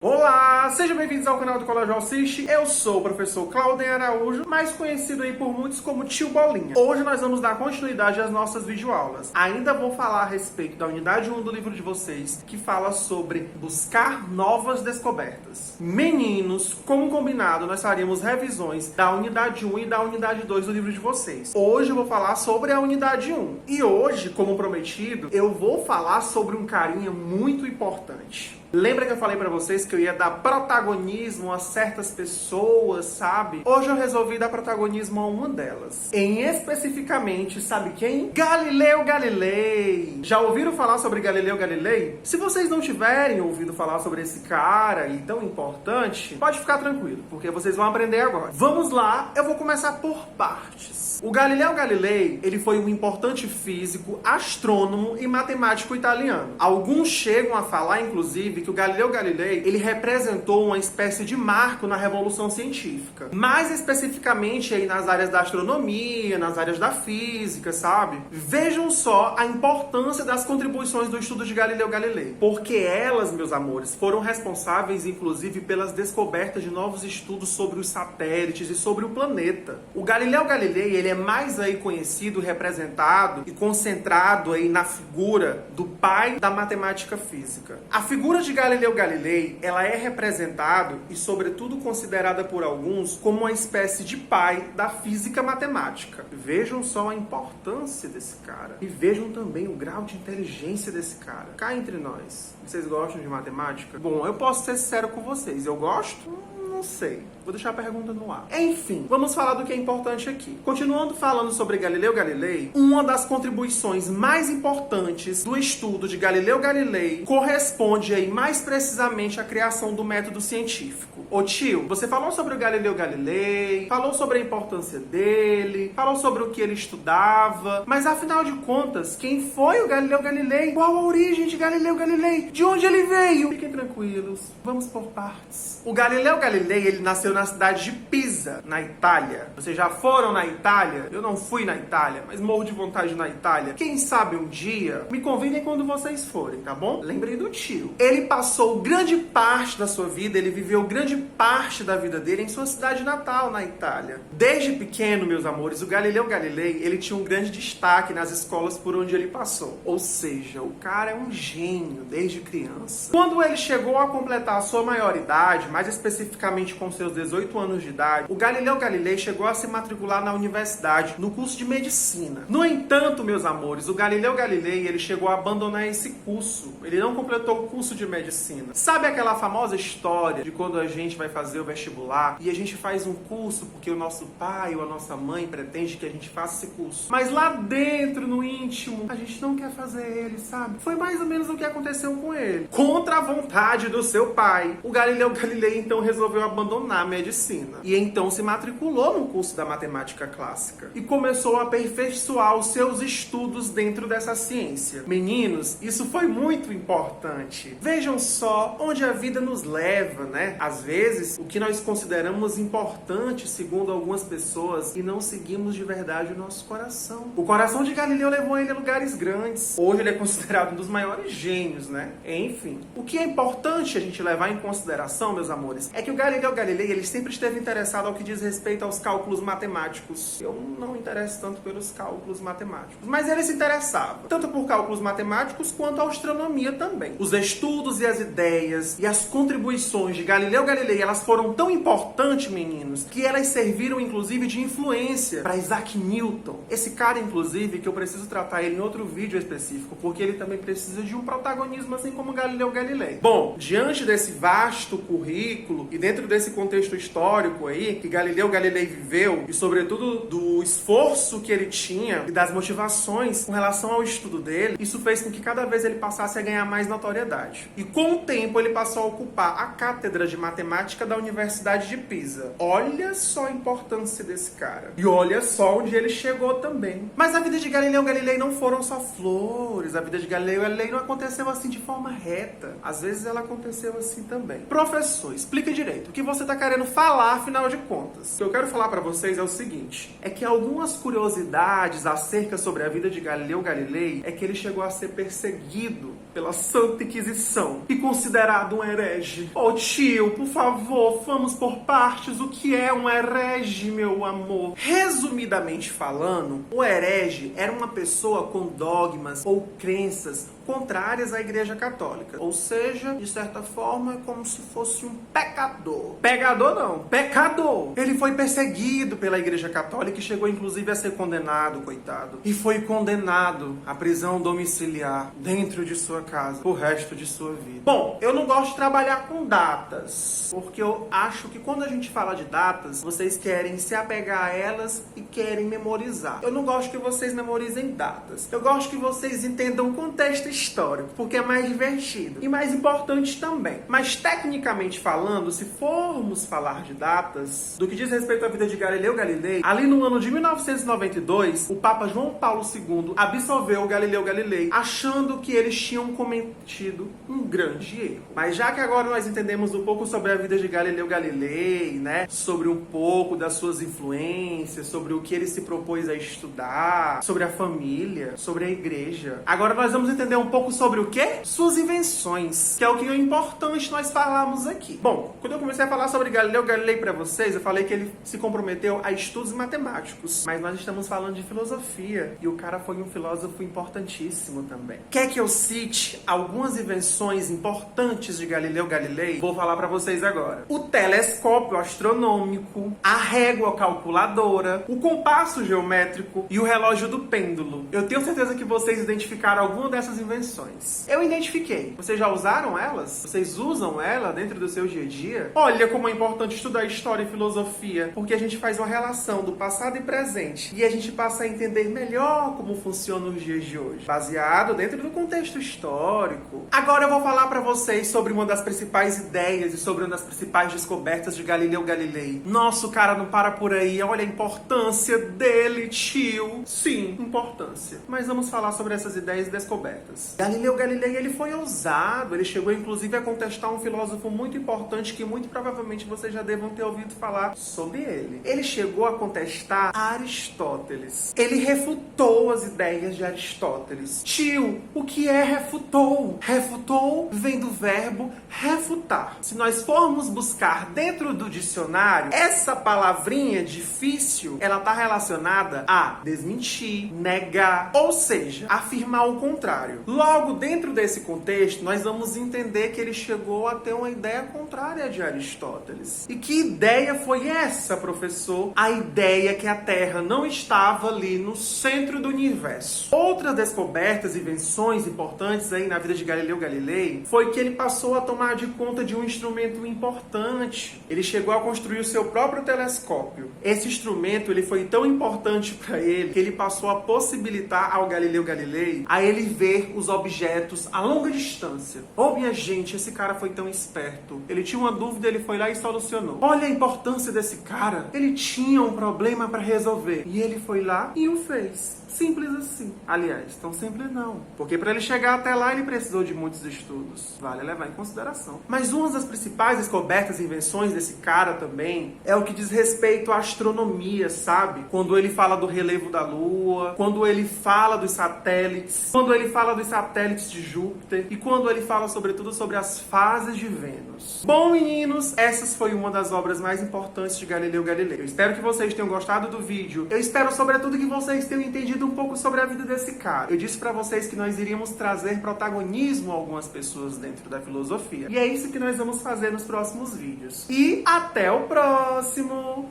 Olá, sejam bem-vindos ao canal do Colégio Alciste. Eu sou o professor Claudem Araújo, mais conhecido aí por muitos como Tio Bolinha. Hoje nós vamos dar continuidade às nossas videoaulas. Ainda vou falar a respeito da unidade 1 do livro de vocês, que fala sobre buscar novas descobertas. Meninos, como combinado, nós faríamos revisões da unidade 1 e da unidade 2 do livro de vocês. Hoje eu vou falar sobre a unidade 1. E hoje, como prometido, eu vou falar sobre um carinha muito importante. Lembra que eu falei pra vocês que eu ia dar protagonismo a certas pessoas, sabe? Hoje eu resolvi dar protagonismo a uma delas. Em especificamente, sabe quem? Galileu Galilei! Já ouviram falar sobre Galileu Galilei? Se vocês não tiverem ouvido falar sobre esse cara e tão importante, pode ficar tranquilo, porque vocês vão aprender agora. Vamos lá, eu vou começar por partes. O Galileu Galilei, ele foi um importante físico, astrônomo e matemático italiano. Alguns chegam a falar, inclusive, que o Galileu Galilei, ele representou uma espécie de marco na Revolução Científica. Mais especificamente aí nas áreas da astronomia, nas áreas da física, sabe? Vejam só a importância das contribuições do estudo de Galileu Galilei. Porque elas, meus amores, foram responsáveis, inclusive, pelas descobertas de novos estudos sobre os satélites e sobre o planeta. O Galileu Galilei, ele é mais aí conhecido, representado e concentrado aí na figura do pai da matemática física. A figura de Galileu Galilei, ela é representada e, sobretudo, considerada por alguns como uma espécie de pai da física matemática. Vejam só a importância desse cara e vejam também o grau de inteligência desse cara. Cá entre nós, vocês gostam de matemática? Bom, eu posso ser sincero com vocês, eu gosto? Não sei. Vou deixar a pergunta no ar. Enfim, vamos falar do que é importante aqui. Continuando falando sobre Galileu Galilei, uma das contribuições mais importantes do estudo de Galileu Galilei corresponde aí mais precisamente à criação do método científico. Ô tio, você falou sobre o Galileu Galilei, falou sobre a importância dele, falou sobre o que ele estudava, mas afinal de contas, quem foi o Galileu Galilei? Qual a origem de Galileu Galilei? De onde ele veio? Fiquem tranquilos, vamos por partes. O Galileu Galilei, ele nasceu na cidade de Pisa, na Itália. Vocês já foram na Itália? Eu não fui na Itália, mas morro de vontade de ir na Itália. Quem sabe um dia, me convidem quando vocês forem, tá bom? Lembrem do tio. Ele passou grande parte da sua vida, ele viveu grande parte da vida dele em sua cidade natal, na Itália. Desde pequeno, meus amores, o Galileu Galilei, ele tinha um grande destaque nas escolas por onde ele passou. Ou seja, o cara é um gênio desde criança. Quando ele chegou a completar a sua maioridade, mais especificamente com seus 18 anos de idade, o Galileu Galilei chegou a se matricular na universidade, no curso de medicina. No entanto, meus amores, o Galileu Galilei, ele chegou a abandonar esse curso. Ele não completou o curso de medicina. Sabe aquela famosa história de quando a gente vai fazer o vestibular e a gente faz um curso porque o nosso pai ou a nossa mãe pretende que a gente faça esse curso, mas lá dentro, no íntimo, a gente não quer fazer ele, sabe? Foi mais ou menos o que aconteceu com ele. Contra a vontade do seu pai, o Galileu Galilei então resolveu abandonar a medicina e então se matriculou no curso da matemática clássica e começou a aperfeiçoar os seus estudos dentro dessa ciência. Meninos, isso foi muito importante. Vejam só onde a vida nos leva, né? Às vezes, o que nós consideramos importante, segundo algumas pessoas, e não seguimos de verdade o nosso coração. O coração de Galileu levou ele a lugares grandes. Hoje ele é considerado um dos maiores gênios, né? Enfim, o que é importante a gente levar em consideração, meus amores, é que o Galileu Galilei, ele sempre esteve interessado ao que diz respeito aos cálculos matemáticos. Eu não me interesso tanto pelos cálculos matemáticos, mas ele se interessava tanto por cálculos matemáticos quanto a astronomia também. Os estudos e as ideias e as contribuições de Galileu Galilei, elas foram tão importantes, meninos, que elas serviram inclusive de influência para Isaac Newton. Esse cara, inclusive, que eu preciso tratar ele em outro vídeo específico, porque ele também precisa de um protagonismo assim como Galileu Galilei. Bom, diante desse vasto currículo e dentro desse contexto histórico aí que Galileu Galilei viveu e sobretudo do esforço que ele tinha e das motivações com relação ao estudo dele, isso fez com que cada vez ele passasse a ganhar mais notoriedade. E com o tempo ele passou a ocupar a cátedra de matemática da Universidade de Pisa. Olha só a importância desse cara. E olha só onde ele chegou também. Mas a vida de Galileu Galilei não foram só flores. A vida de Galileu Galilei não aconteceu assim de forma reta. Às vezes ela aconteceu assim também. Professor, explica direito. O que você está querendo falar, afinal de contas? O que eu quero falar para vocês é o seguinte. É que algumas curiosidades acerca sobre a vida de Galileu Galilei é que ele chegou a ser perseguido pela Santa Inquisição e considerado um herege. Ô tio, por favor, vamos por partes. O que é um herege, meu amor? Resumidamente falando, o herege era uma pessoa com dogmas ou crenças contrárias à Igreja Católica. Ou seja, de certa forma, é como se fosse um pecador. Pegador não, pecador. Ele foi perseguido pela Igreja Católica e chegou inclusive a ser condenado, coitado. E foi condenado à prisão domiciliar dentro de sua casa pro resto de sua vida. Bom, eu não gosto de trabalhar com datas, porque eu acho que quando a gente fala de datas, vocês querem se apegar a elas e querem memorizar. Eu não gosto que vocês memorizem datas. Eu gosto que vocês entendam o contexto histórico, porque é mais divertido e mais importante também. Mas tecnicamente falando, se formos falar de datas, do que diz respeito à vida de Galileu Galilei, ali no ano de 1992, o Papa João Paulo II absolveu Galileu Galilei, achando que eles tinham cometido um grande erro. Mas já que agora nós entendemos um pouco sobre a vida de Galileu Galilei, né, sobre um pouco das suas influências, sobre o que ele se propôs a estudar, sobre a família, sobre a igreja, agora nós vamos entender um pouco sobre o quê? Suas invenções, que é o que é importante nós falarmos aqui. Bom, quando eu comecei a falar sobre Galileu Galilei para vocês, eu falei que ele se comprometeu a estudos matemáticos, mas nós estamos falando de filosofia, e o cara foi um filósofo importantíssimo também. Quer que eu cite algumas invenções importantes de Galileu Galilei? Vou falar para vocês agora. O telescópio astronômico, a régua calculadora, o compasso geométrico e o relógio do pêndulo. Eu tenho certeza que vocês identificaram alguma dessas invenções. Eu identifiquei. Vocês já usaram elas? Vocês usam ela dentro do seu dia a dia? Olha como é importante estudar história e filosofia, porque a gente faz uma relação do passado e presente, e a gente passa a entender melhor como funcionam os dias de hoje, baseado dentro do contexto histórico. Agora eu vou falar para vocês sobre uma das principais ideias e sobre uma das principais descobertas de Galileu Galilei. Nossa, o cara não para por aí. Olha a importância dele, tio. Sim, importância. Mas vamos falar sobre essas ideias e descobertas. Galileu Galilei, ele foi ousado. Ele chegou inclusive a contestar um filósofo muito importante que muito provavelmente vocês já devam ter ouvido falar sobre ele. Ele chegou a contestar Aristóteles. Ele refutou as ideias de Aristóteles. Tio, o que é refutou? Refutou vem do verbo refutar. Se nós formos buscar dentro do dicionário, essa palavrinha difícil, ela está relacionada a desmentir, negar, ou seja, afirmar o contrário. Logo, dentro desse contexto, nós vamos entender que ele chegou a ter uma ideia contrária de Aristóteles. E que ideia foi essa, professor? A ideia que a Terra não estava ali no centro do universo. Outras descobertas e invenções importantes aí na vida de Galileu Galilei foi que ele passou a tomar de conta de um instrumento importante. Ele chegou a construir o seu próprio telescópio. Esse instrumento, ele foi tão importante para ele que ele passou a possibilitar ao Galileu Galilei a ele ver os objetos a longa distância. Oh, minha gente, esse cara foi tão esperto. Ele tinha uma dúvida, ele foi lá e solucionou. Olha a importância desse cara. Ele tinha um problema para resolver e ele foi lá e o fez. Simples assim. Aliás, tão simples não. Porque para ele chegar até lá, ele precisou de muitos estudos. Vale levar em consideração. Mas uma das principais descobertas e invenções desse cara também é o que diz respeito à astronomia, sabe? Quando ele fala do relevo da Lua, quando ele fala dos satélites, quando ele fala dos satélites de Júpiter e quando ele fala sobretudo sobre as fases de Vênus. Bom, meninos, essas foi uma das obras mais importantes de Galileu Galilei. Eu espero que vocês tenham gostado do vídeo. Eu espero sobretudo que vocês tenham entendido um pouco sobre a vida desse cara. Eu disse pra vocês que nós iríamos trazer protagonismo a algumas pessoas dentro da filosofia. E é isso que nós vamos fazer nos próximos vídeos. E até o próximo!